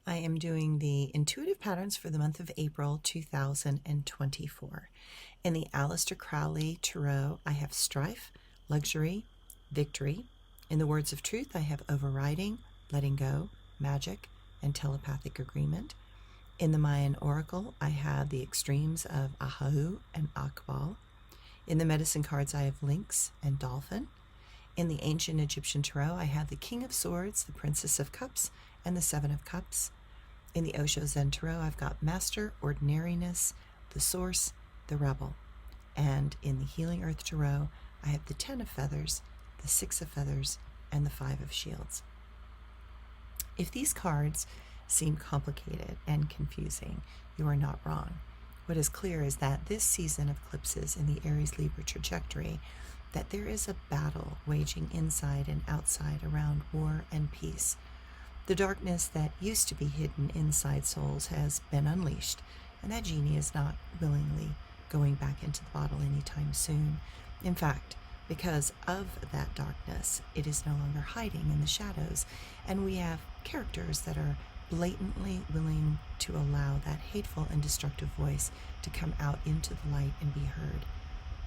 I am doing the intuitive patterns for the month of April 2024. In the Aleister Crowley Tarot, I have strife, luxury, victory. In the words of truth, I have overriding, letting go, magic, and telepathic agreement. In the Mayan Oracle, I have the extremes of Ahahu and Akbal. In the medicine cards, I have lynx and dolphin. In the ancient Egyptian Tarot, I have the King of Swords, the Princess of Cups, and the Seven of Cups. In the Osho Zen Tarot, I've got Master, Ordinariness, the Source, the Rebel. And in the Healing Earth Tarot, I have the Ten of Feathers, the Six of Feathers, and the Five of Shields. If these cards seem complicated and confusing, you are not wrong. What is clear is that this season of eclipses in the Aries-Libra trajectory, that there is a battle waging inside and outside around war and peace. The darkness that used to be hidden inside souls has been unleashed, and that genie is not willingly going back into the bottle anytime soon. In fact, because of that darkness, it is no longer hiding in the shadows, and we have characters that are blatantly willing to allow that hateful and destructive voice to come out into the light and be heard.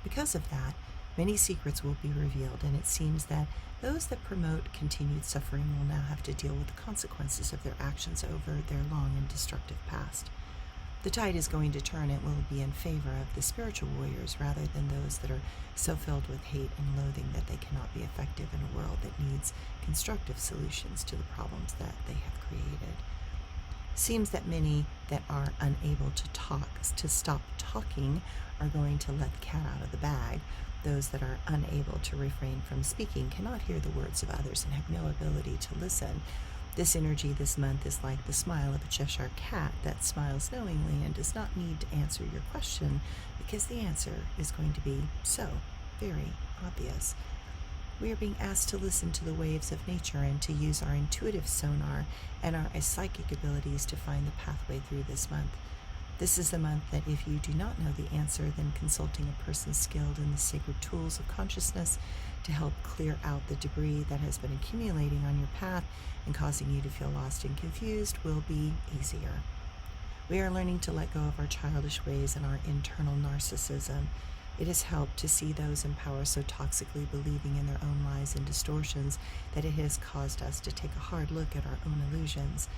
Because of that, many secrets will be revealed, and it seems that those that promote continued suffering will now have to deal with the consequences of their actions over their long and destructive past. The tide is going to turn. It will be in favor of the spiritual warriors rather than those that are so filled with hate and loathing that they cannot be effective in a world that needs constructive solutions to the problems that they have created. Seems that many that are unable to stop talking are going to let the cat out of the bag. Those that are unable to refrain from speaking cannot hear the words of others and have no ability to listen. This energy this month is like the smile of a Cheshire cat that smiles knowingly and does not need to answer your question because the answer is going to be so very obvious. We are being asked to listen to the waves of nature and to use our intuitive sonar and our psychic abilities to find the pathway through this month. This is the month that if you do not know the answer, then consulting a person skilled in the sacred tools of consciousness to help clear out the debris that has been accumulating on your path and causing you to feel lost and confused will be easier. We are learning to let go of our childish ways and our internal narcissism. It has helped to see those in power so toxically believing in their own lies and distortions that it has caused us to take a hard look at our own illusions.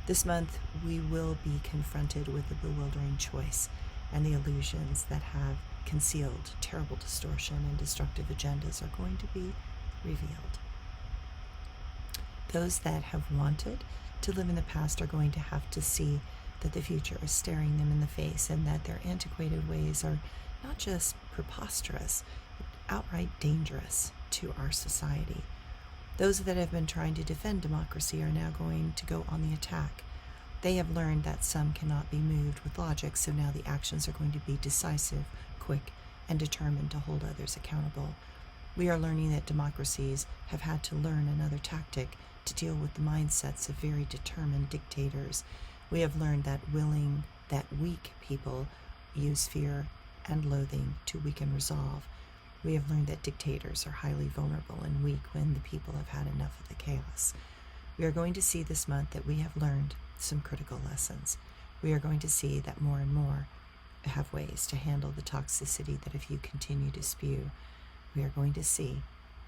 This month, we will be confronted with the bewildering choice and the illusions that have concealed terrible distortion and destructive agendas are going to be revealed. Those that have wanted to live in the past are going to have to see that the future is staring them in the face and that their antiquated ways are not just preposterous, but outright dangerous to our society. Those that have been trying to defend democracy are now going to go on the attack. They have learned that some cannot be moved with logic, so now the actions are going to be decisive, quick, and determined to hold others accountable. We are learning that democracies have had to learn another tactic to deal with the mindsets of very determined dictators. We have learned that weak people use fear and loathing to weaken resolve. We have learned that dictators are highly vulnerable and weak when the people have had enough of the chaos. We are going to see this month that we have learned some critical lessons. We are going to see that more and more have ways to handle the toxicity that if you continue to spew, we are going to see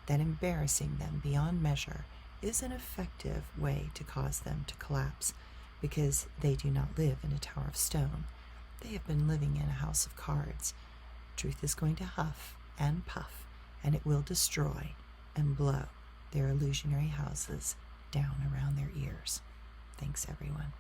that embarrassing them beyond measure is an effective way to cause them to collapse because they do not live in a tower of stone. They have been living in a house of cards. Truth is going to huff and puff, and it will destroy and blow their illusionary houses down around their ears. Thanks, everyone.